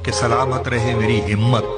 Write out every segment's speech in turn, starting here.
कि सलामत रहे मेरी हिम्मत,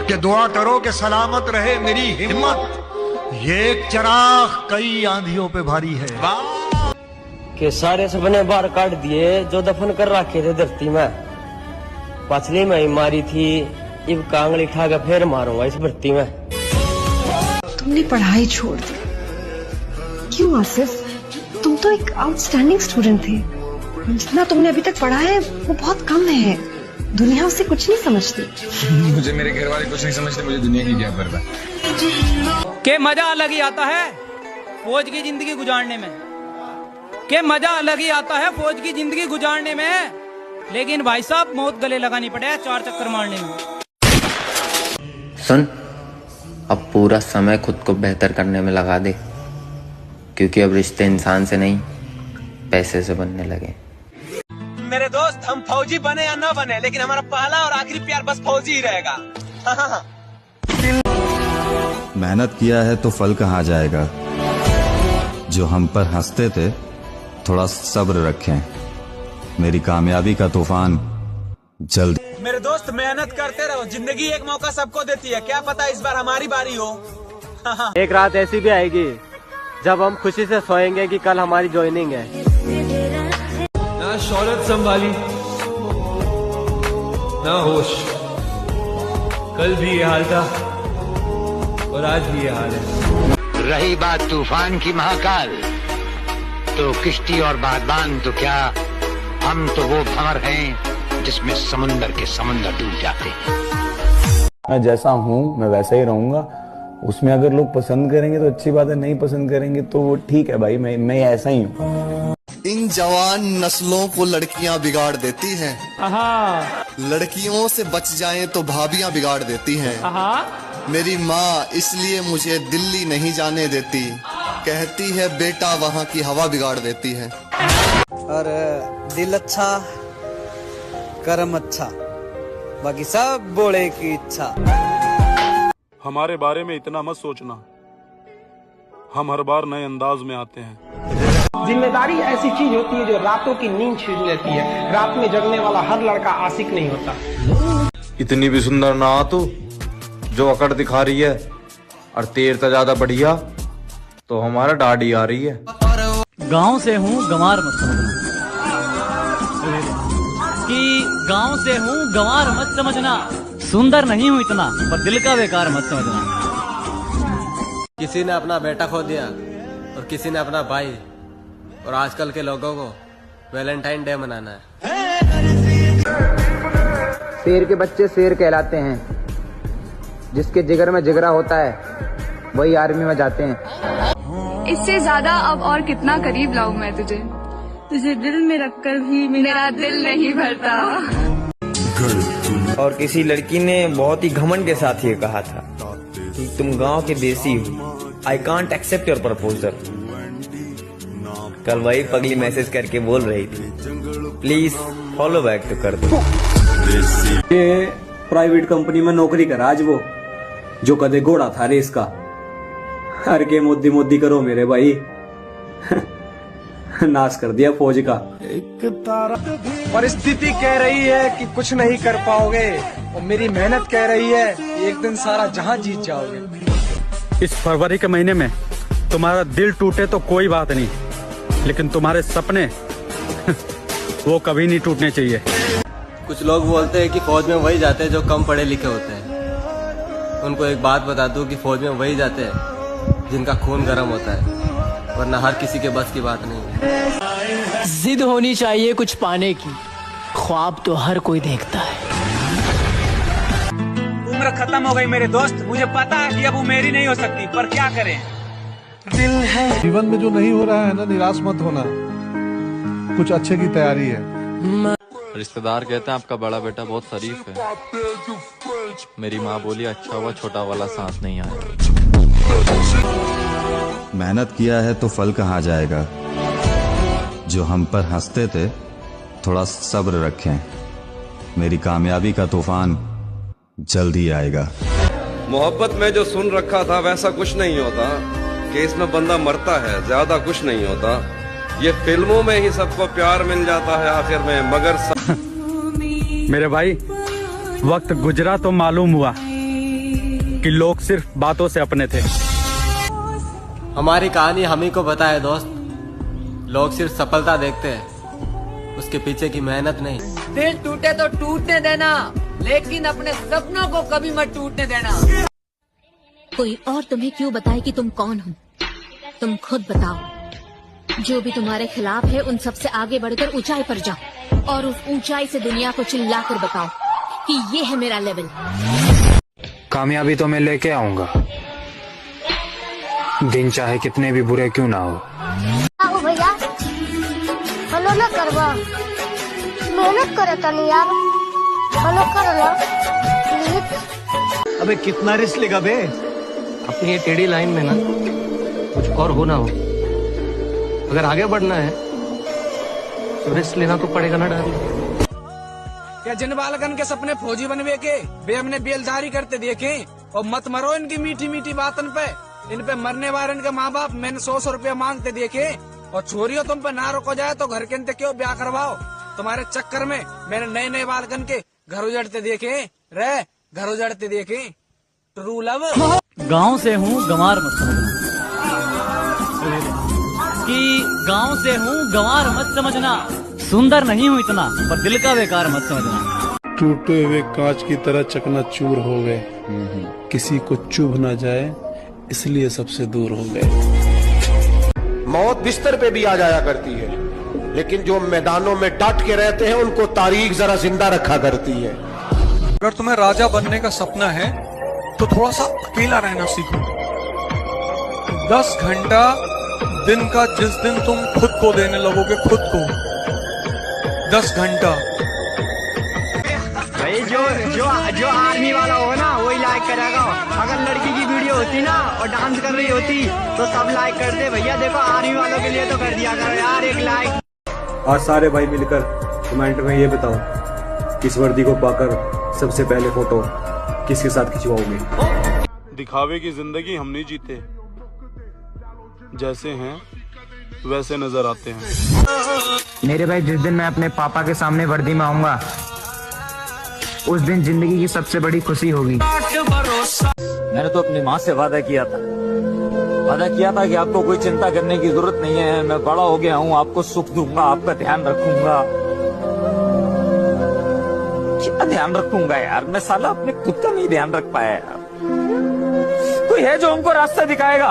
कि दुआ करो कि सलामत रहे मेरी हिम्मत। ये एक चिराग कई आंधियों पे भारी है। कि सारे सपने बाहर काट दिए जो दफन कर रखे थे धरती में। पछली में ही मारी थी, इब कांगली ठा के फिर मारूंगा इस भर्ती में। तुमने पढ़ाई छोड़ दी क्यों आसिफ? तुम तो एक आउटस्टैंडिंग स्टूडेंट थे। जितना तुमने अभी तक पढ़ा है वो बहुत कम है। दुनिया उससे कुछ नहीं समझती। मुझे मेरे घर वाले कुछ नहीं समझते, मुझे दुनिया की क्या परवाह। के मजा अलग ही आता है फौज की जिंदगी गुजारने में, के मजा अलग ही आता है फौज की जिंदगी गुजारने में। लेकिन भाई साहब मौत गले लगानी पड़े 4 चक्कर मारने में। सुन, अब पूरा समय खुद को बेहतर करने में लगा दे, क्योंकि अब रिश्ते इंसान से नहीं पैसे से बनने लगे। मेरे दोस्त, हम फौजी बने या ना बने, लेकिन हमारा पहला और आखिरी प्यार बस फौजी ही रहेगा। मेहनत किया है तो फल कहाँ जाएगा। जो हम पर हंसते थे थोड़ा सब्र रखें, मेरी कामयाबी का तूफान जल्द। मेरे दोस्त, मेहनत करते रहो, जिंदगी एक मौका सबको देती है, क्या पता इस बार हमारी बारी हो। एक रात ऐसी भी आएगी जब हम खुशी से सोएंगे कि कल हमारी ज्वाइनिंग है। ना शौहरत संभाली ना होश, कल भी ये हाल था और आज भी ये हाल है। रही बात तूफान की महाकाल, तो किश्ती और बादबान तो क्या, हम तो वो भंवर हैं जिसमें समुंदर के समंदर डूब जाते हैं। मैं जैसा हूँ मैं वैसा ही रहूंगा। उसमें अगर लोग पसंद करेंगे तो अच्छी बात है, नहीं पसंद करेंगे तो वो ठीक है भाई, मैं ऐसा ही हूँ। इन जवान नस्लों को लड़कियां बिगाड़ देती हैं। लड़कियों से बच जाएं तो भाभियां बिगाड़ देती हैं। मेरी माँ इसलिए मुझे दिल्ली नहीं जाने देती, कहती है बेटा वहाँ की हवा बिगाड़ देती है। और दिल अच्छा कर्म अच्छा, बाकी सब बोले की इच्छा। हमारे बारे में इतना मत सोचना, हम हर बार नए अंदाज में आते हैं। जिम्मेदारी ऐसी चीज होती है जो रातों की नींद छीन लेती है। रात में जगने वाला हर लड़का आशिक नहीं होता। इतनी भी सुंदर ना तू जो अकड़ दिखा रही है, और तेर तो ज्यादा बढ़िया तो हमारा डाडी आ रही है। गांव से हूँ गंवार मत समझना, कि गांव से हूँ गंवार मत समझना। सुंदर नहीं हूँ इतना, पर दिल का बेकार मत समझना। किसी ने अपना बेटा खो दिया और किसी ने अपना भाई, और आजकल के लोगों को वैलेंटाइन डे मनाना है। शेर के बच्चे शेर कहलाते हैं, जिसके जिगर में जिगरा होता है वही आर्मी में जाते हैं। इससे ज्यादा अब और कितना करीब लाऊं मैं तुझे, तुझे दिल में रखकर भी मेरा दिल नहीं भरता। और किसी लड़की ने बहुत ही घमंड के साथ ये कहा था कि तुम गांव के देसी हो, I can't accept your proposal. कल वही पगली मैसेज करके बोल रही थी, प्लीज फॉलो बैक तो कर दो। ये प्राइवेट कंपनी में नौकरी करा आज वो, जो कदे घोड़ा था रेस का। हर के मोदी मोदी करो मेरे भाई। नाश कर दिया फौज का। परिस्थिति कह रही है कि कुछ नहीं कर पाओगे, और मेरी मेहनत कह रही है एक दिन सारा जहां जीत जाओगे। इस फरवरी के महीने में तुम्हारा दिल टूटे तो कोई बात नहीं, लेकिन तुम्हारे सपने वो कभी नहीं टूटने चाहिए। कुछ लोग बोलते हैं कि फौज में वही जाते हैं जो कम पढ़े लिखे होते हैं। उनको एक बात बता दूं कि फौज में वही जाते हैं जिनका खून गर्म होता है, वरना हर किसी के बस की बात नहीं है। जिद होनी चाहिए कुछ पाने की, ख्वाब तो हर कोई देखता है। उम्र खत्म हो गई मेरे दोस्त, मुझे पता है कि अब वो मेरी नहीं हो सकती, पर क्या करें। दिल है जीवन में जो नहीं हो रहा है ना, निराश मत होना, कुछ अच्छे की तैयारी है। रिश्तेदार कहते हैं आपका बड़ा बेटा बहुत शरीफ है। मेरी माँ बोली अच्छा हुआ छोटा वाला साथ नहीं आया। मेहनत किया है तो फल कहाँ जाएगा। जो हम पर हंसते थे थोड़ा सब्र रखें, मेरी कामयाबी का तूफान जल्द ही आएगा। मोहब्बत में जो सुन रखा था वैसा कुछ नहीं होता, कि इसमें बंदा मरता है, ज्यादा कुछ नहीं होता। ये फिल्मों में ही सबको प्यार मिल जाता है आखिर में, मगर मेरे भाई, वक्त गुजरा तो मालूम हुआ कि लोग सिर्फ बातों से अपने थे। हमारी कहानी हम ही को पता है दोस्त। लोग सिर्फ सफलता देखते हैं, उसके पीछे की मेहनत नहीं। दिल टूटे तो टूटने देना, लेकिन अपने सपनों को कभी मत टूटने देना। कोई और तुम्हें क्यों बताए कि तुम कौन हो? तुम खुद बताओ। जो भी तुम्हारे खिलाफ है उन सबसे आगे बढ़कर ऊंचाई पर जाओ और उस ऊंचाई से दुनिया को चिल्लाकर बताओ कि ये है मेरा लेवल। कामयाबी तो मैं लेके आऊंगा, दिन चाहे कितने भी बुरे क्यों ना हो। आओ भैया, फॉलो ना करवा, मेहनत करे तनी यार, फॉलो कर लो प्लीज। अबे कितना रिस्क लेगा बे? अपनी ये टेढ़ी लाइन में ना कुछ और होना हो, अगर आगे बढ़ना है तो रिस्क लेना तो पड़ेगा ना डार्लिंग। क्या जिन बालकन के सपने फौजी बनवे के वे हमने बेलदारी करते देखे? और मत मरो इनकी मीठी मीठी बातन पे। इन पे मरने वाले इनके माँ बाप मैंने 100 रुपया मांगते देखे। और छोरियों तुम पे ना रोको जाए तो घर के अंदर क्यों ब्याह करवाओ? तुम्हारे चक्कर में मैंने नए नए बालकन के घर उजड़ते देखे रे, घर उजड़ते देखे। True love. गांव से हूँ गंवार मत समझना, कि गांव से हूँ गंवार मत समझना। सुंदर नहीं हूँ इतना, पर दिल का बेकार मत समझना। टूटे हुए कांच की तरह चकनाचूर हो गए, किसी को चुभ ना जाए इसलिए सबसे दूर हो गए। मौत बिस्तर पे भी आ जाया करती है, लेकिन जो मैदानों में डट के रहते हैं उनको तारीख जरा जिंदा रखा करती है। अगर तुम्हें राजा बनने का सपना है तो थोड़ा सा अकेला रहना सीखो। 10 घंटा दिन का जिस दिन तुम खुद को देने लगोगे, खुद को 10 घंटा। भाई जो आर्मी वाला होगा ना वही लाइक करेगा। अगर लड़की की वीडियो होती ना और डांस कर रही होती तो सब लाइक करते। भैया देखो आर्मी वालों के लिए तो कर दिया करो यार एक लाइक। आज सारे भाई मिलकर कमेंट में ये बताओ, किस वर्दी को पाकर सबसे पहले फोटो किसके साथ खिंचवाओगे? दिखावे की जिंदगी हम नहीं जीते, जैसे हैं वैसे नजर आते हैं। मेरे भाई, जिस दिन मैं अपने पापा के सामने वर्दी में आऊंगा उस दिन जिंदगी की सबसे बड़ी खुशी होगी। मैंने तो अपनी माँ से वादा किया था कि आपको कोई चिंता करने की जरूरत नहीं है, मैं बड़ा हो गया हूँ, आपको सुख दूंगा, आपका ध्यान रखूंगा। क्या ध्यान रखूंगा यार, मैं साला अपने खुद का नहीं ध्यान रख पाया यार। कोई है जो हमको रास्ता दिखाएगा?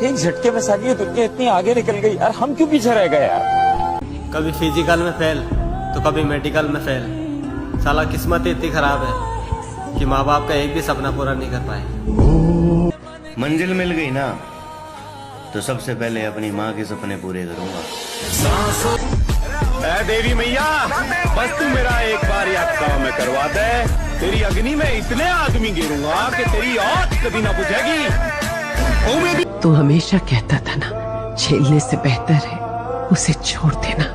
एक झटके में साली ये दुनिया इतनी आगे निकल गई यार, हम क्यों पीछे रह गए यार? कभी फिजिकल में फेल तो कभी मेडिकल में फेल। साला किस्मत इतनी खराब है कि माँ बाप का एक भी सपना पूरा नहीं कर पाए। मंजिल मिल गई ना तो सबसे पहले अपनी माँ के सपने पूरे करूंगा। देवी मैया, बस तू मेरा एक बार याद काम में करवा दे। तेरी अग्नि में इतने आदमी गिरूंगा कि तेरी आग कभी ना बुझेगी। तू हमेशा कहता था ना, झेलने से बेहतर है उसे छोड़ देना।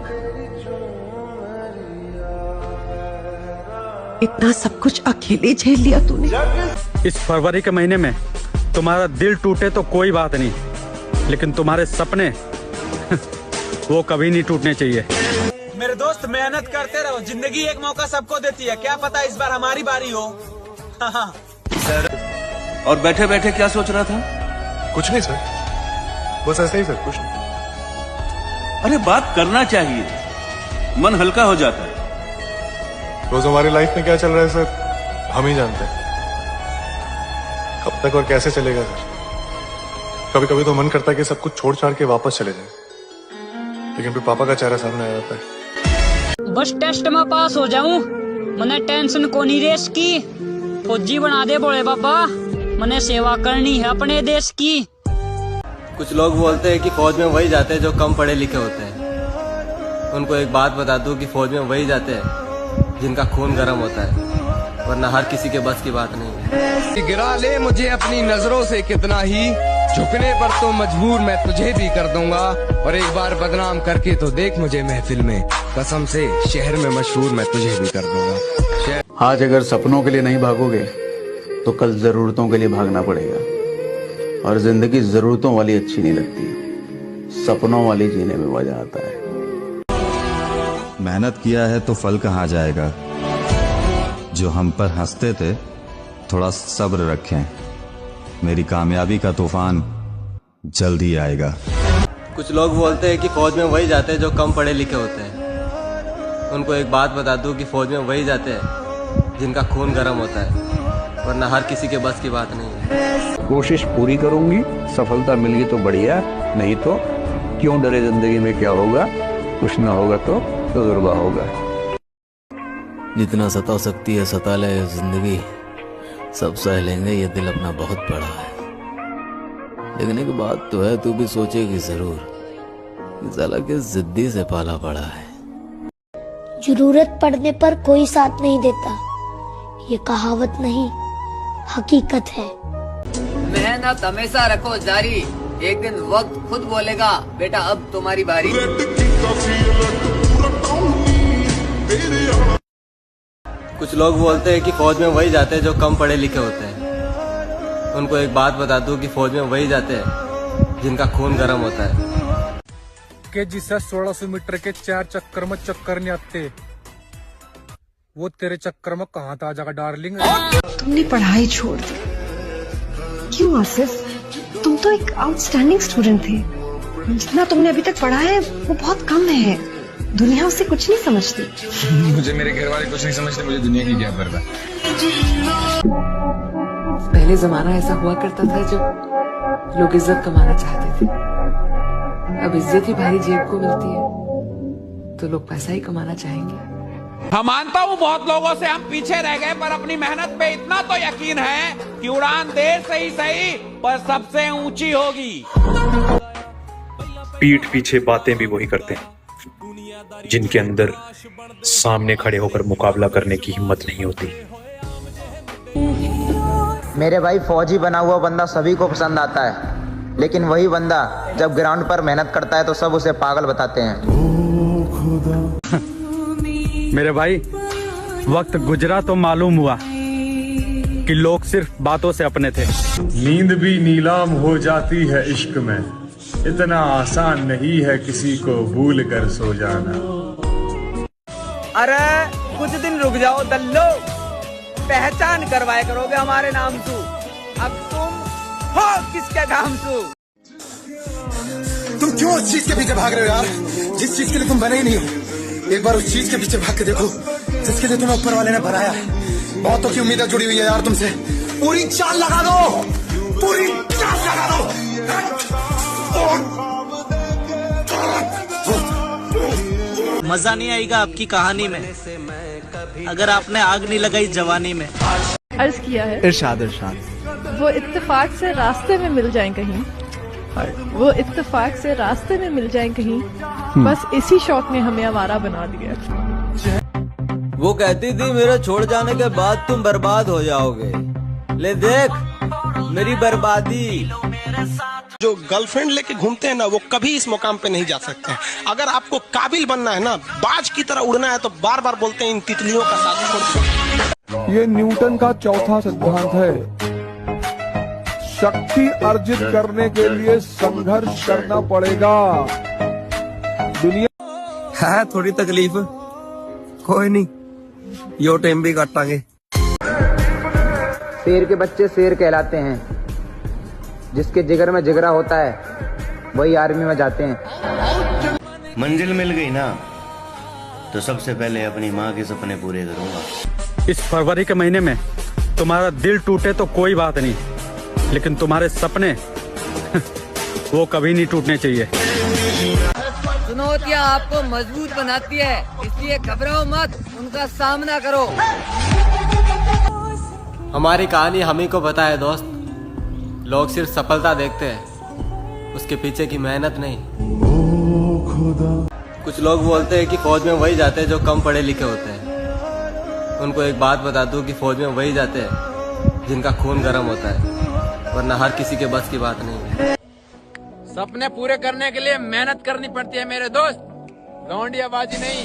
इतना सब कुछ अकेले झेल लिया तूने। इस फरवरी के महीने में तुम्हारा दिल टूटे तो कोई बात नहीं, लेकिन तुम्हारे सपने वो कभी नहीं टूटने चाहिए। मेरे दोस्त मेहनत करते रहो, जिंदगी एक मौका सबको देती है, क्या पता इस बार हमारी बारी हो। और बैठे बैठे क्या सोच रहा था? कुछ नहीं सर, बस ऐसे ही सर, कुछ नहीं। अरे बात करना चाहिए, मन हल्का हो जाता है। रोज हमारी लाइफ में क्या चल रहा है सर हम ही जानते हैं। कब तक और कैसे चलेगा सर? कभी कभी तो मन करता है कि सब कुछ छोड़ छाड़ के वापस चले जाए, लेकिन फिर पापा का चेहरा सामने आ जाता है। बस टेस्ट में पास हो जाऊं, मने टेंशन को नहीं रेस की। फौजी बना दे बोले बाबा, मने सेवा करनी है अपने देश की। कुछ लोग बोलते हैं कि फौज में वही जाते हैं जो कम पढ़े लिखे होते हैं। उनको एक बात बता दूं कि फौज में वही जाते हैं जिनका खून गर्म होता है, वरना हर किसी के बस की बात नहीं है। गिरा ले मुझे अपनी नजरों से कितना ही, झुकने पर तो मजबूर मैं तुझे भी कर दूंगा। और एक बार बदनाम करके तो देख मुझे महफिल में, कसम से शहर में मशहूर मैं तुझे भी कर दूंगा। आज अगर सपनों के लिए नहीं भागोगे तो कल जरूरतों के लिए भागना पड़ेगा। और जिंदगी जरूरतों वाली अच्छी नहीं लगती, सपनों वाली जीने में मजा आता है। मेहनत किया है तो फल कहाँ जाएगा। जो हम पर हंसते थे थोड़ा सब्र रखें, मेरी कामयाबी का तूफान जल्द ही आएगा। कुछ लोग बोलते हैं कि फौज में वही जाते हैं जो कम पढ़े लिखे होते हैं। उनको एक बात बता दूं कि फौज में वही जाते हैं जिनका खून गर्म होता है, वरना हर किसी के बस की बात नहीं है। कोशिश पूरी करूंगी, सफलता मिल गई तो बढ़िया, नहीं तो क्यों डरे, जिंदगी में क्या होगा, कुछ ना होगा तो तजुर्बा होगा। जितना सता सकती है सता ले जिंदगी, सब सह लेंगे, ये दिल अपना बहुत बड़ा है। लेकिन एक बात तो है, तू भी सोचेगी जरूर कि साला के जिद्दी से पाला पड़ा है। जरूरत पड़ने पर कोई साथ नहीं देता, ये कहावत नहीं हकीकत है। मेहनत हमेशा रखो जारी, एक दिन वक्त खुद बोलेगा बेटा अब तुम्हारी बारी। कुछ लोग बोलते हैं कि फौज में वही जाते हैं जो कम पढ़े लिखे होते हैं। उनको एक बात बता दूं कि फौज में वही जाते हैं जिनका खून गर्म होता है। के जिसे 1600 मीटर के 4 चक्कर में चक्कर नहीं आते, वो तेरे चक्कर में कहाँ था जाएगा डार्लिंग। तुमने पढ़ाई छोड़ दी क्यों आसिफ? तुम तो एक आउटस्टैंडिंग स्टूडेंट थे। जितना तुमने अभी तक पढ़ा है वो बहुत कम है। दुनिया उससे कुछ नहीं समझती। मुझे मेरे घर वाले कुछ नहीं समझते, मुझे दुनिया की क्या परवाह। पहले जमाना ऐसा हुआ करता था जब लोग इज्जत कमाना चाहते थे। अब इज्जत ही भारी जेब को मिलती है तो लोग पैसा ही कमाना चाहेंगे। हम मानता हूँ बहुत लोगों से हम पीछे रह गए, पर अपनी मेहनत पे इतना तो यकीन है कि उड़ान देर से ही सही पर सबसे ऊंची होगी। पीठ पीछे बातें भी वही करते हैं जिनके अंदर सामने खड़े होकर मुकाबला करने की हिम्मत नहीं होती। मेरे भाई, फौजी बना हुआ बंदा सभी को पसंद आता है, लेकिन वही बंदा जब ग्राउंड पर मेहनत करता है तो सब उसे पागल बताते हैं। मेरे भाई, वक्त गुजरा तो मालूम हुआ कि लोग सिर्फ बातों से अपने थे। नींद भी नीलाम हो जाती है इश्क में, इतना आसान नहीं है किसी को भूल कर सो जाना। अरे कुछ दिन रुक जाओ दल्लो, पहचान करवाए करोगे हमारे नाम से। अब तुम हो किसके काम से? तुम क्यों उस चीज के पीछे भाग रहे हो यार, जिस चीज के लिए तुम बने ही नहीं हो? एक बार उस चीज के पीछे भाग के देखो जिसके लिए तुम्हें ऊपर वाले ने बनाया है। बहुतों की उम्मीदें जुड़ी हुई है यार तुमसे। पूरी चाल लगा दो, पूरी चाल लगा दो। मजा नहीं आएगा आपकी कहानी में अगर आपने आग नहीं लगाई जवानी में। अर्ज किया है इरशाद इरशाद। वो इत्तेफाक से रास्ते में मिल जाएं कहीं, वो इत्तेफाक से रास्ते में मिल जाएं कहीं, बस इसी शौक ने हमें आवारा बना दिया। वो कहती थी मेरे छोड़ जाने के बाद तुम बर्बाद हो जाओगे, ले देख मेरी बर्बादी। जो गर्लफ्रेंड लेके घूमते हैं ना, वो कभी इस मुकाम पे नहीं जा सकते हैं। अगर आपको काबिल बनना है ना, बाज की तरह उड़ना है, तो बार बार बोलते हैं इन तितलियों का साथ छोड़। ये न्यूटन का चौथा सिद्धांत है, शक्ति अर्जित करने के लिए संघर्ष करना पड़ेगा। दुनिया है थोड़ी तकलीफ, कोई नहीं, यो टाइम भी काटांगे। शेर के बच्चे शेर कहलाते हैं, जिसके जिगर में जिगरा होता है वही आर्मी में जाते हैं। मंजिल मिल गई ना, तो सबसे पहले अपनी माँ के सपने पूरे करूंगा। इस फरवरी के महीने में तुम्हारा दिल टूटे तो कोई बात नहीं, लेकिन तुम्हारे सपने वो कभी नहीं टूटने चाहिए। चुनौतियाँ आपको मजबूत बनाती है, इसलिए घबराओ मत, उनका सामना करो। हमारी कहानी हम ही को पता है दोस्त। लोग सिर्फ सफलता देखते हैं, उसके पीछे की मेहनत नहीं। कुछ लोग बोलते हैं कि फौज में वही जाते हैं जो कम पढ़े लिखे होते हैं। उनको एक बात बता दूं कि फौज में वही जाते हैं जिनका खून गर्म होता है, वरना हर किसी के बस की बात नहीं है। सपने पूरे करने के लिए मेहनत करनी पड़ती है मेरे दोस्त, लौंडियाबाजी नहीं।